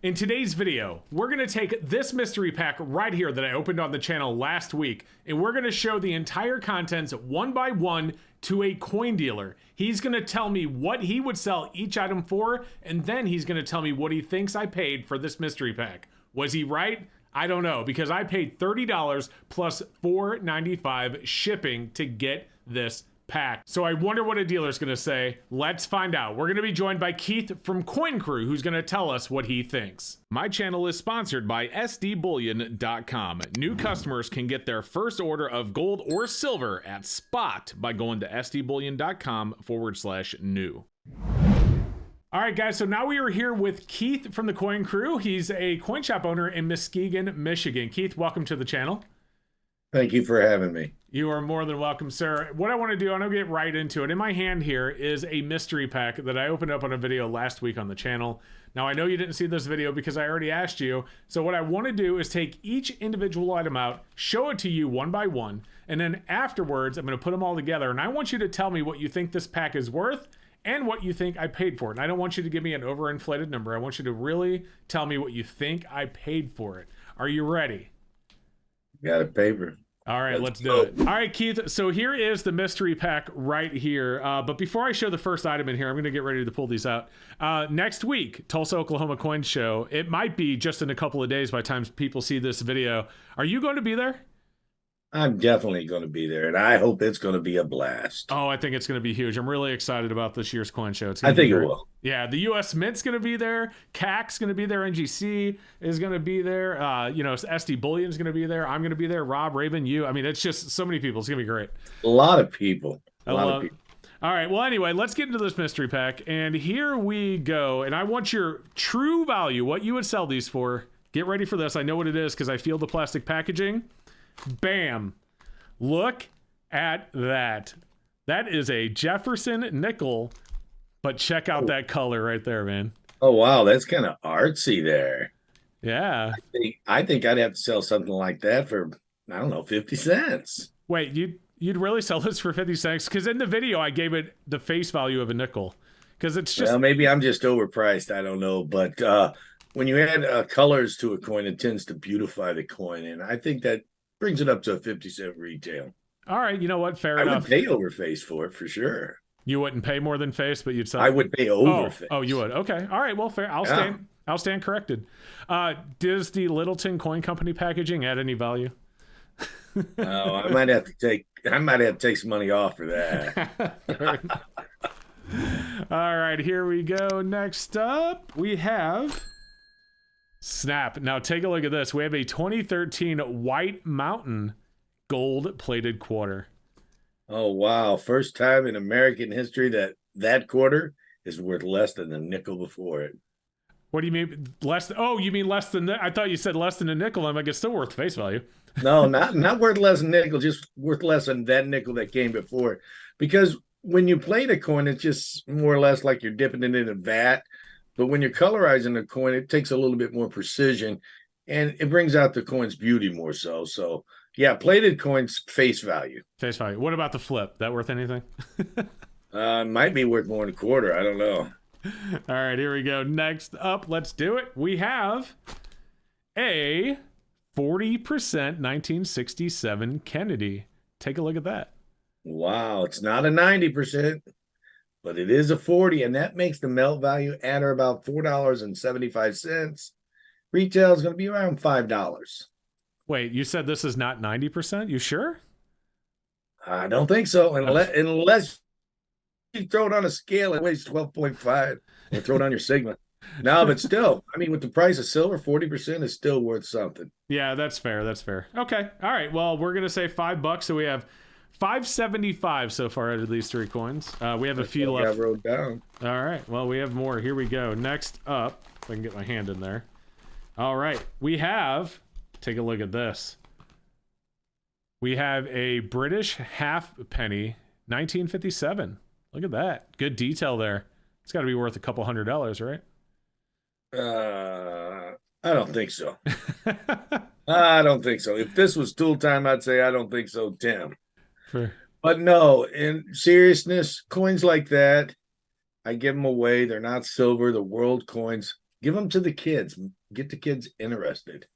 In today's video, we're going to take this mystery pack right here that I opened on the channel last week, and we're going to show the entire contents one by one to a coin dealer. He's going to tell me what he would sell each item for, and then he's going to tell me what he thinks I paid for this mystery pack. Was he right? I don't know, because I paid $30 plus $4.95 shipping to get this pack. So I wonder what a dealer's gonna say. Let's find out. We're gonna be joined by Keith from Coin Crew, who's gonna tell us what he thinks. My channel is sponsored by SDBullion.com. New customers can get their first order of gold or silver at spot by going to SDBullion.com/new. All right, guys, so now we are here with Keith from the Coin Crew. He's a coin shop owner in Muskegon, Michigan. Keith, welcome to the channel. Thank you for having me. You are more than welcome, sir. What I want to do, I'm going to get right into it. In my hand here is a mystery pack that I opened up on a video last week on the channel. Now, I know you didn't see this video because I already asked you. So what I want to do is take each individual item out, show it to you one by one, and then afterwards, I'm going to put them all together. And I want you to tell me what you think this pack is worth and what you think I paid for it. And I don't want you to give me an overinflated number. I want you to really tell me what you think I paid for it. Are you ready? Got a paper. All right, let's do it. All right, Keith, so here is the mystery pack right here. But before I show the first item in here, I'm going to get ready to pull these out. Next week, Tulsa, Oklahoma Coin Show. It might be just in a couple of days by the time people see this video. Are you going to be there? I'm definitely going to be there, and I hope it's going to be a blast. Oh, I think it's going to be huge. I'm really excited about this year's coin show. I think it will. Yeah, the U.S. Mint's going to be there. CAC's going to be there. NGC is going to be there. SD Bullion's going to be there. I'm going to be there. Rob, Raven, you. I mean, it's just so many people. It's going to be great. A lot of people. A lot of people. All right. Well, anyway, let's get into this mystery pack. And here we go. And I want your true value, what you would sell these for. Get ready for this. I know what it is because I feel the plastic packaging. Bam. Look at that. That is a Jefferson nickel, but check out that color right there, man. Oh, wow. That's kind of artsy there. Yeah. I think I'd have to sell something like that for, I don't know, 50 cents. Wait, you'd really sell this for 50 cents? Because in the video, I gave it the face value of a nickel. Because it's just... Well, maybe I'm just overpriced. I don't know. But when you add colors to a coin, it tends to beautify the coin. And I think that brings it up to a 50-cent retail. All right, you know what? Fair enough. I would pay over face for it for sure. You wouldn't pay more than face, but you'd sell. I would pay over face. Oh, you would. Okay. All right. Well, fair. I'll stand corrected. Does the Littleton Coin Company packaging add any value? Oh, I might have to take some money off for that. All right, here we go. Next up, we have Snap. Now take a look at this. We have a 2013 White Mountain gold-plated quarter. Oh, wow. First time in American history that quarter is worth less than the nickel before it. What do you mean less? Oh, you mean less than that? I thought you said less than a nickel. I'm like, it's still worth face value. No, not worth less than nickel, just worth less than that nickel that came before it. Because when you plate a coin, it's just more or less like you're dipping it in a vat. But when you're colorizing a coin, it takes a little bit more precision, and it brings out the coin's beauty more so. So, yeah, plated coins, face value. Face value. What about the flip? That worth anything? Might be worth more than a quarter. I don't know. All right, here we go. Next up, let's do it. We have a 40% 1967 Kennedy. Take a look at that. Wow, it's not a 90%. But it is a 40, and that makes the melt value at or about $4.75. Retail is going to be around $5. Wait, you said this is not 90%? You sure? I don't think so, unless you throw it on a scale and weighs 12.5 and throw it on your Sigma. No, but still, I mean, with the price of silver, 40% is still worth something. Yeah, that's fair. That's fair. Okay. All right. Well, we're going to say $5. So we have $5.75 so far out of these three coins. We have a few left. I wrote down. All right. Well, we have more. Here we go. Next up, if I can get my hand in there. All right. We have, take a look at this. We have a British halfpenny, 1957. Look at that. Good detail there. It's got to be worth a couple $100, right? I don't think so. I don't think so. If this was tool time, I'd say I don't think so, Tim. Fair. But no, in seriousness, coins like that, I give them away. They're not silver. The world coins. Give them to the kids. Get the kids interested.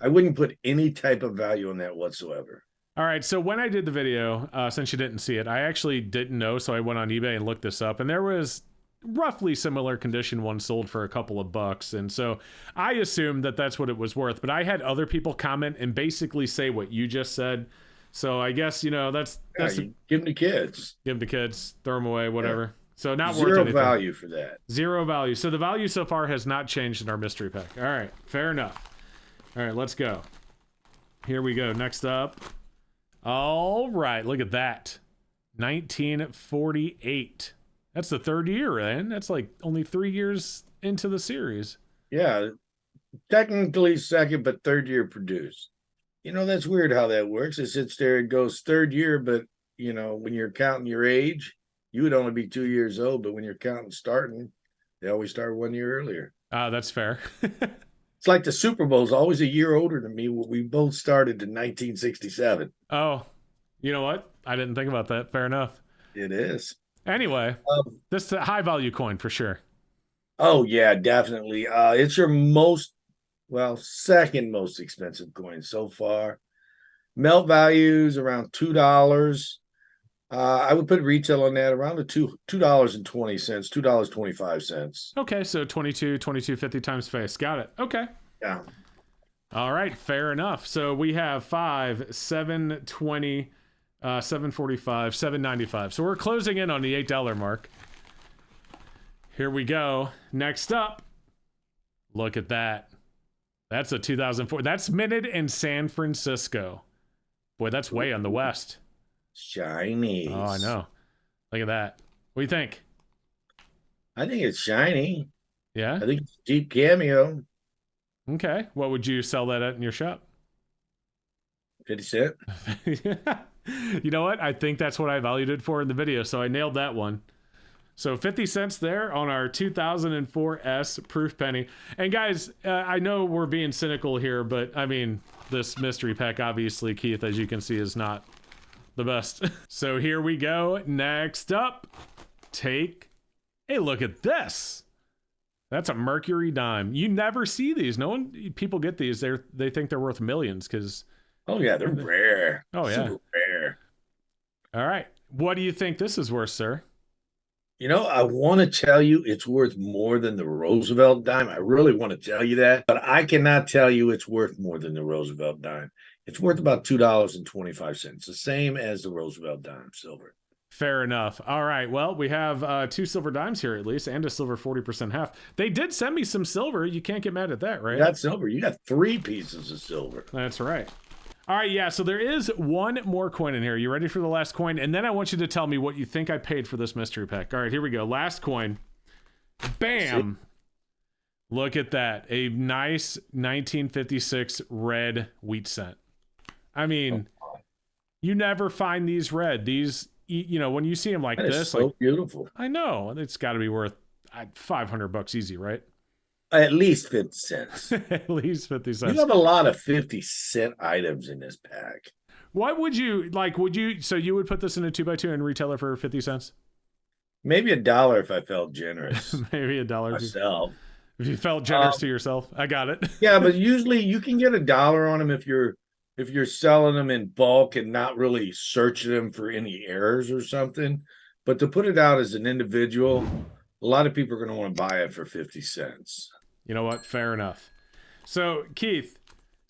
I wouldn't put any type of value on that whatsoever. All right, so when I did the video, since you didn't see it, I actually didn't know, so I went on eBay and looked this up, and there was roughly similar condition one sold for a couple of bucks, and so I assumed that that's what it was worth, but I had other people comment and basically say what you just said, so I guess, you know, that's you give them to kids. give them to kids, throw them away, whatever. Yeah. So not worth Zero anything. value for that. Zero value. So the value so far has not changed in our mystery pack. All right, fair enough. All right, let's go. Here we go. Next up. All right, look at that. 1948. That's the third year, man. That's like only 3 years into the series. Yeah, technically second, but third year produced. You know, that's weird how that works. It sits there and goes third year, but, you know, when you're counting your age, you would only be 2 years old, but when you're counting starting, they always start 1 year earlier. That's fair. It's like the Super Bowl is always a year older than me. We both started in 1967. Oh, you know what? I didn't think about that. Fair enough. It is. Anyway, this is a high value coin for sure. Oh, yeah, definitely. It's your second most expensive coin so far. Melt values around $2. I would put retail on that around the $2.20, $2.25. Okay, so 22.50 times face. Got it. Okay. Yeah. All right, fair enough. So we have 5, 720, 745, 795. So we're closing in on the $8 mark. Here we go. Next up, look at that. That's a 2004. That's minted in San Francisco. Boy, that's way on the west. Shiny. Oh, I know. Look at that. What do you think? I think it's shiny. Yeah? I think it's a deep cameo. Okay. What would you sell that at in your shop? 50 cents. You know what? I think that's what I valued it for in the video, so I nailed that one. So 50 cents there on our 2004 S proof penny. And guys, I know we're being cynical here, but I mean, this mystery pack, obviously, Keith, as you can see, is not the best. So here we go. Next up, take a look at this. That's a Mercury dime. You never see these. People get these. They think they're worth millions because. Oh yeah, they're rare. Oh yeah, super rare. All right, what do you think this is worth, sir? You know, I want to tell you it's worth more than the Roosevelt dime. I really want to tell you that, but I cannot tell you it's worth more than the Roosevelt dime. It's worth about $2.25, the same as the Roosevelt dime silver. Fair enough. All right. Well, we have 2 silver dimes here at least, and a silver 40% half. They did send me some silver. You can't get mad at that, right? You got silver. You got 3 pieces of silver. That's right. All right, yeah, so there is one more coin in here. You ready for the last coin? And then I want you to tell me what you think I paid for this mystery pack. All right, here we go. Last coin. Bam! Look at that. A nice 1956 red wheat cent. I mean, you never find these red. These, you know, when you see them like that this. Is so beautiful. I know. It's got to be worth $500 easy, right? At least 50 cents. At least 50 cents. You have a lot of 50-cent items in this pack. What would you like? So you would put this in a 2x2 and retail it for 50 cents? Maybe $1 if I felt generous. Maybe $1 myself. If you felt generous to yourself. I got it. Yeah, but usually you can get $1 on them if you're selling them in bulk and not really searching them for any errors or something. But to put it out as an individual, a lot of people are going to want to buy it for 50 cents. You know what? Fair enough. So, Keith,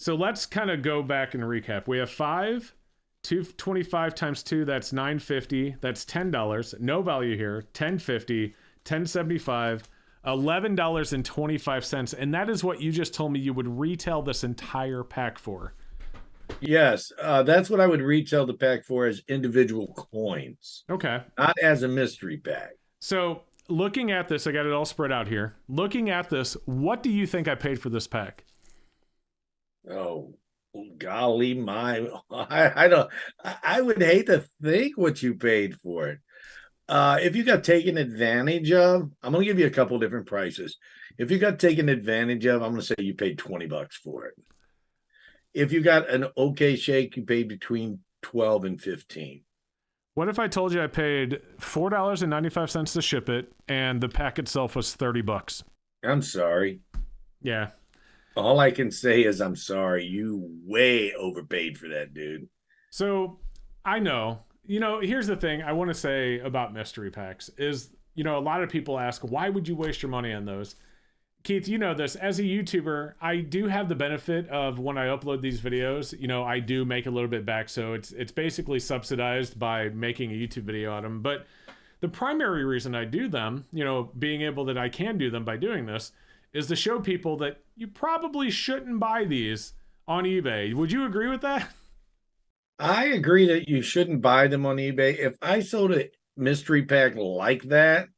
let's kind of go back and recap. We have 225 times 2, that's $9.50. That's $10. No value here. $10.50, $10.75, $11.25. And that is what you just told me you would retail this entire pack for. Yes, that's what I would retail the pack for as individual coins. Okay. Not as a mystery pack. So, looking at this, I got it all spread out here. Looking at this, what do you think I paid for this pack? Oh, golly, I would hate to think what you paid for it. If you got taken advantage of, I'm going to give you a couple different prices. If you got taken advantage of, I'm going to say you paid $20 for it. If you got an okay shake, you paid between 12 and 15. What if I told you I paid $4.95 to ship it and the pack itself was $30? I'm sorry. Yeah. All I can say is I'm sorry. You way overpaid for that, dude. So I know, here's the thing I want to say about mystery packs is, a lot of people ask, why would you waste your money on those? Keith, you know this. As a YouTuber, I do have the benefit of when I upload these videos, I do make a little bit back. So it's basically subsidized by making a YouTube video on them. But the primary reason I do them, being able that I can do them by doing this, is to show people that you probably shouldn't buy these on eBay. Would you agree with that? I agree that you shouldn't buy them on eBay. If I sold a mystery pack like that,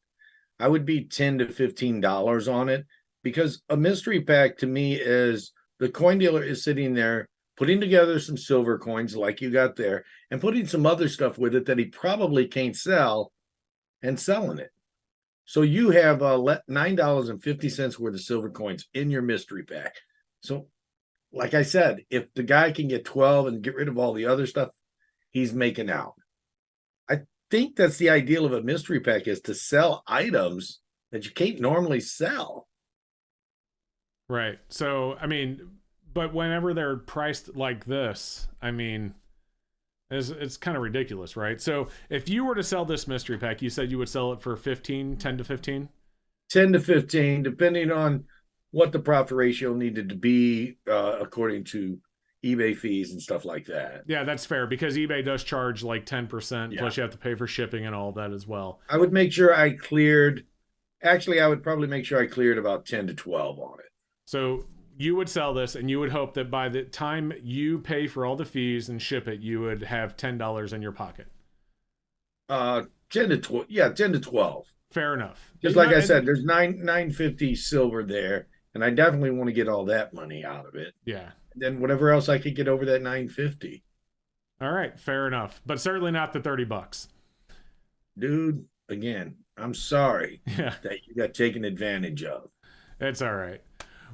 I would be $10 to $15 on it, because a mystery pack to me is the coin dealer is sitting there putting together some silver coins like you got there and putting some other stuff with it that he probably can't sell and selling it. So you have $9.50 worth of silver coins in your mystery pack. So, like I said, if the guy can get 12 and get rid of all the other stuff, he's making out. I think that's the ideal of a mystery pack, is to sell items that you can't normally sell. Right. So, I mean, but whenever they're priced like this, I mean, it's kind of ridiculous, right? So, if you were to sell this mystery pack, you said you would sell it for 10 to 15? 10 to 15, depending on what the profit ratio needed to be, according to eBay fees and stuff like that. Yeah, that's fair, because eBay does charge like 10%, Yeah. plus you have to pay for shipping and all of that as well. I would make sure I cleared, actually, I would probably make sure I cleared about 10 to 12 on it. So you would sell this, and you would hope that by the time you pay for all the fees and ship it, you would have $10 in your pocket. 10 to 12. Yeah, 10 to 12. Fair enough. Just like I said, there's 950 silver there, and I definitely want to get all that money out of it. Yeah. And then whatever else I could get over that 950. All right, fair enough, but certainly not the $30. Dude, again, I'm sorry Yeah, that you got taken advantage of. it's all right.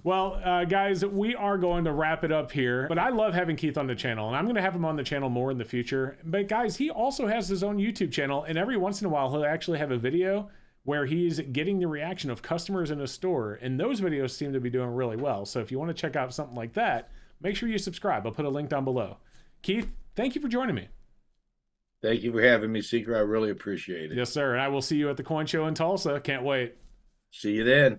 Well, guys, we are going to wrap it up here. But I love having Keith on the channel, and I'm going to have him on the channel more in the future. But guys, he also has his own YouTube channel, and every once in a while, he'll actually have a video where he's getting the reaction of customers in a store, and those videos seem to be doing really well. So if you want to check out something like that, make sure you subscribe. I'll put a link down below. Keith, thank you for joining me. Thank you for having me, Seeker. I really appreciate it. Yes, sir. And I will see you at the Coin Show in Tulsa. Can't wait. See you then.